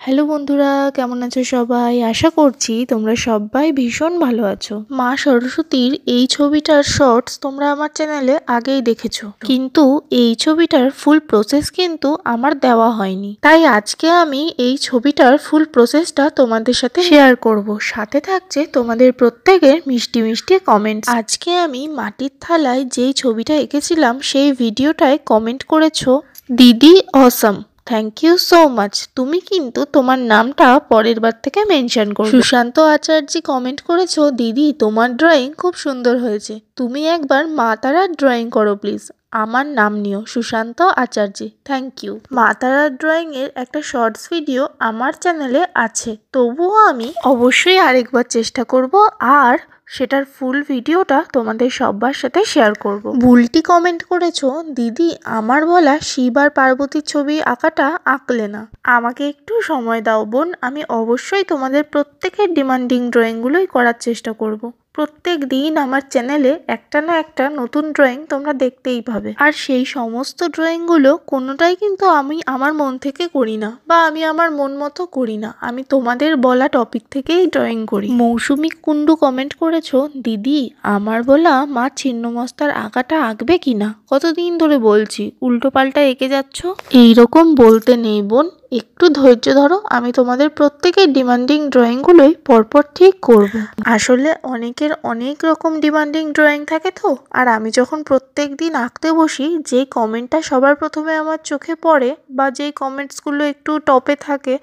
Hello বন্ধুরা, কেমন আছো সবাই? আশা করছি তোমরা সবাই ভীষণ ভালো আছো। মা সরস্বতীর এই ছবিটার শর্টস তোমরা আমার চ্যানেলে আগেই দেখেছো, কিন্তু এই ছবিটার ফুল প্রসেস কিন্তু আমার দেওয়া হয়নি। তাই আজকে আমি এই ছবিটার ফুল প্রসেসটা তোমাদের সাথে শেয়ার করব। সাথে থাকছে তোমাদের প্রত্যেকের মিষ্টি মিষ্টি কমেন্টস। আজকে আমি মাটির থালায় যেই ছবিটা এঁকেছিলাম সেই ভিডিওটায় কমেন্ট করেছো, দিদি Assam. Thank you so much. তুমি কিন্তু তোমার নামটা পরের বার থেকে মেনশন করো। সুশান্ত আচার্যি কমেন্ট করেছো, দিদি তোমার ড্রয়িং খুব সুন্দর হয়েছে, তুমি একবার মা তারার ড্রয়িং করো প্লিজ, আমার নাম নিও। Sushanta Acharya, thank you. মা তারার ড্রয়িং এর একটা শর্টস ভিডিও আমার চ্যানেলে আছে, তবুও আমি অবশ্যই আরেকবার চেষ্টা করব আর সেটার ফুল ভিডিওটা তোমাদের সবার সাথে শেয়ার করব। বুলটি কমেন্ট করেছো, দিদি আমার বলা শিব আর পার্বতীর ছবি আঁকাটা আঁকলে না, আমাকে একটু সময় দাও বোন, আমি অবশ্যই তোমাদের প্রত্যেকের ডিমান্ডিং ড্রয়িংগুলোই করার চেষ্টা করব। প্রত্যেক দিন আমার চ্যানেলে একটা না একটা নতুন ড্রয়িং তোমরা দেখতেই পাবে, আর সেই সমস্ত ড্রয়িংগুলো কোনোটাই কিন্তু আমি আমার মন থেকে করি না, বা আমি আমার মন মতো করি না, আমি তোমাদের বলা টপিক থেকেই ড্রয়িং করি। মৌসুমী কুন্ডু কমেন্ট করেছো, দিদি আমার বলা মা ছিন্নমস্তার আঁকাটা আঁকবে কিনা, কতদিন ধরে বলছি, উল্টো পাল্টা এঁকে যাচ্ছ। এইরকম বলতে নেই বোন, একটু ধৈর্য ধরো, আমি তোমাদের প্রত্যেকের ডিমান্ডিং ড্রয়িংগুলোই পরপর ঠিক করব। আসলে অনেকের অনেক রকম ডিমান্ডিং ড্রয়িং থাকে তো, আর আমি যখন প্রত্যেক দিন আঁকতে বসি, যেই কমেন্টটা সবার প্রথমে আমার চোখে পড়ে বা যেই কমেন্টসগুলো একটু টপে থাকে,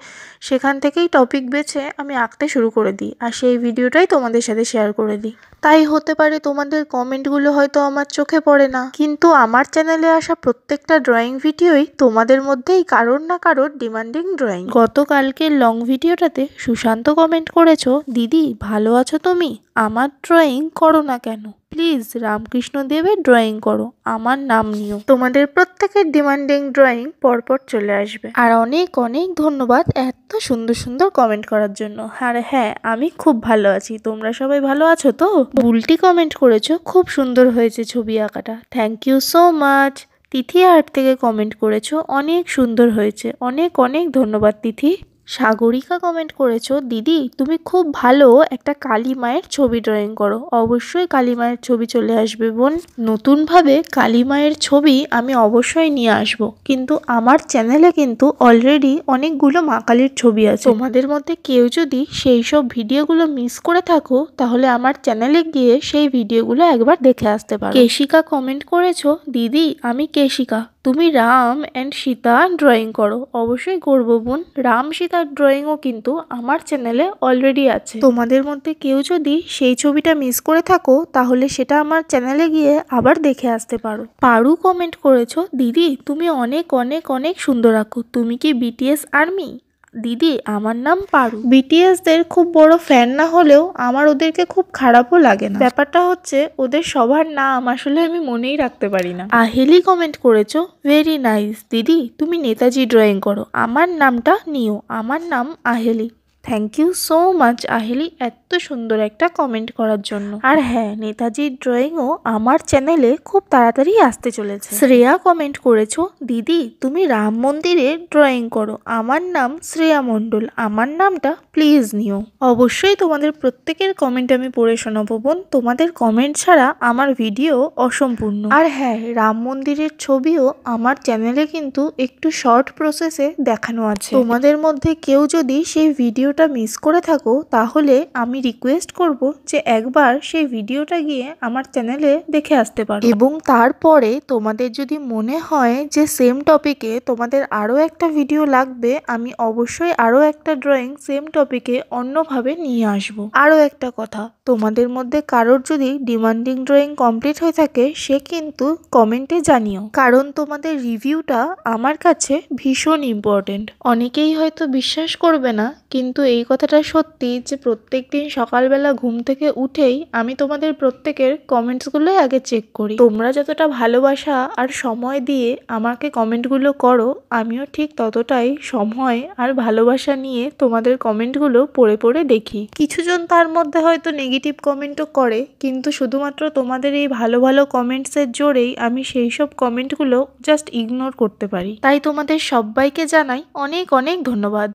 সেখান থেকেই টপিক বেছে আমি আঁকতে শুরু করে দিই, আর সেই ভিডিওটাই তোমাদের সাথে শেয়ার করে দিই। তাই হতে পারে তোমাদের কমেন্টগুলো হয়তো আমার চোখে পড়ে না, কিন্তু আমার চ্যানেলে আসা প্রত্যেকটা ড্রয়িং ভিডিওই তোমাদের মধ্যেই কারোর না কারোর ডিমান্ডিং ড্রয়িং। গতকালকের লং ভিডিওটাতে সুশান্ত কমেন্ট করেছো, দিদি ভালো আছো তুমি, আমার ড্রয়িং করো না কেন, প্লিজ রামকৃষ্ণ দেবের ড্রয়িং করো, আমার নাম নিও। তোমাদের প্রত্যেকের ডিমান্ডিং ড্রয়িং পরপর চলে আসবে। আর অনেক অনেক ধন্যবাদ এত সুন্দর সুন্দর কমেন্ট করার জন্য। আর হ্যাঁ, আমি খুব ভালো আছি, তোমরা সবাই ভালো আছো তো? বুলটি কমেন্ট করেছো, খুব সুন্দর হয়েছে ছবি আঁকাটা, thank you so much. Tithi art থেকে কমেন্ট করেছো, অনেক সুন্দর হয়েছে, অনেক অনেক ধন্যবাদ তিথি। সাগরিকা কমেন্ট করেছো, দিদি তুমি খুব ভালো একটা কালী মায়ের ছবি ড্রয়িং করো, অবশ্যই কালী মায়ের ছবি চলে আসবে বোন। নতুনভাবে কালী মায়ের ছবি আমি অবশ্যই নিয়ে আসব, কিন্তু আমার চ্যানেলে কিন্তু অলরেডি অনেকগুলো মা কালীর ছবি আছে। তোমাদের মধ্যে কেউ যদি সেই সব ভিডিওগুলো মিস করে থাকো, তাহলে আমার চ্যানেলে গিয়ে সেই ভিডিওগুলো একবার দেখে আসতে পারো। কেশিকা কমেন্ট করেছো, দিদি আমি কেশিকা, তুমি রাম অ্যান্ড সীতা ড্রয়িং করো, অবশ্যই করবো বোন। রাম সীতার ড্রয়িংও কিন্তু আমার চ্যানেলে অলরেডি আছে, তোমাদের মধ্যে কেউ যদি সেই ছবিটা মিস করে থাকো, তাহলে সেটা আমার চ্যানেলে গিয়ে আবার দেখে আসতে পারো। পারু কমেন্ট করেছো, দিদি তুমি অনেক অনেক অনেক সুন্দর আঁকো, তুমি কি বিটিএস আর্মি? দিদি আমার নাম পারু, বিটিএস দের খুব বড় ফ্যান না হলেও আমার ওদেরকে খুব খারাপও লাগে না, ব্যাপারটা হচ্ছে ওদের সবার নাম আসলে আমি মনেই রাখতে পারি না। আহেলি কমেন্ট করেছো, ভেরি নাইস দিদি, তুমি নেতাজি ড্রয়িং করো, আমার নামটা নিও, আমার নাম Aheli. Thank you so much Aheli এত সুন্দর একটা কমেন্ট করার জন্য। আর হ্যাঁ, নেতাজির ড্রয়িংও আমার চ্যানেলে খুব তাড়াতাড়ি আসতে চলেছে। শ্রেয়া কমেন্ট করেছো, দিদি তুমি রাম মন্দিরের ড্রয়িং করো, আমার নাম শ্রেয়া মণ্ডল, আমার নামটা প্লিজ নিও। অবশ্যই তোমাদের প্রত্যেকের কমেন্ট আমি পড়ে শোনাবো বোন, তোমাদের কমেন্ট ছাড়া আমার ভিডিও অসম্পূর্ণ। আর হ্যাঁ, রাম মন্দিরের ছবিও আমার চ্যানেলে কিন্তু একটু শর্ট প্রসেসে দেখানো আছে, তোমাদের মধ্যে কেউ যদি সেই ভিডিওটা মিস করে থাকো, তাহলে আমি রিকোয়েস্ট করব যে একবার সেই ভিডিওটা গিয়ে আমার চ্যানেলে দেখে আসতে পারো। এবং তারপরে তোমাদের যদি মনে হয় যে সেম টপিকে তোমাদের আরও একটা ভিডিও লাগবে, আমি অবশ্যই আরও একটা ড্রয়িং সেম টপিকে অন্যভাবে নিয়ে আসবো। আরও একটা কথা, তোমাদের মধ্যে কারোর যদি ডিমান্ডিং ড্রয়িং কমপ্লিট হয়ে থাকে, সে কিন্তু কমেন্টে জানিও, কারণ তোমাদের রিভিউটা আমার কাছে ভীষণ ইম্পর্টেন্ট। অনেকেই হয়তো বিশ্বাস করবে না, কিন্তু এই কথাটা সত্যি যে প্রত্যেক দিন সকালবেলা ঘুম থেকে উঠেই আমি তোমাদের প্রত্যেকের কমেন্টসগুলোই আগে চেক করি। তোমরা যতটা ভালোবাসা আর সময় দিয়ে আমাকে কমেন্টগুলো করো, আমিও ঠিক ততটাই সময় আর ভালোবাসা নিয়ে তোমাদের কমেন্টগুলো পড়ে পড়ে দেখি। কিছুজন তার মধ্যে হয়তো নেগেটিভ কমেন্টও করে, কিন্তু শুধুমাত্র তোমাদের এই ভালো ভালো কমেন্টসের জোরেই আমি সেই সব কমেন্টগুলো জাস্ট ইগনোর করতে পারি। তাই তোমাদের সবাইকে জানাই অনেক অনেক ধন্যবাদ।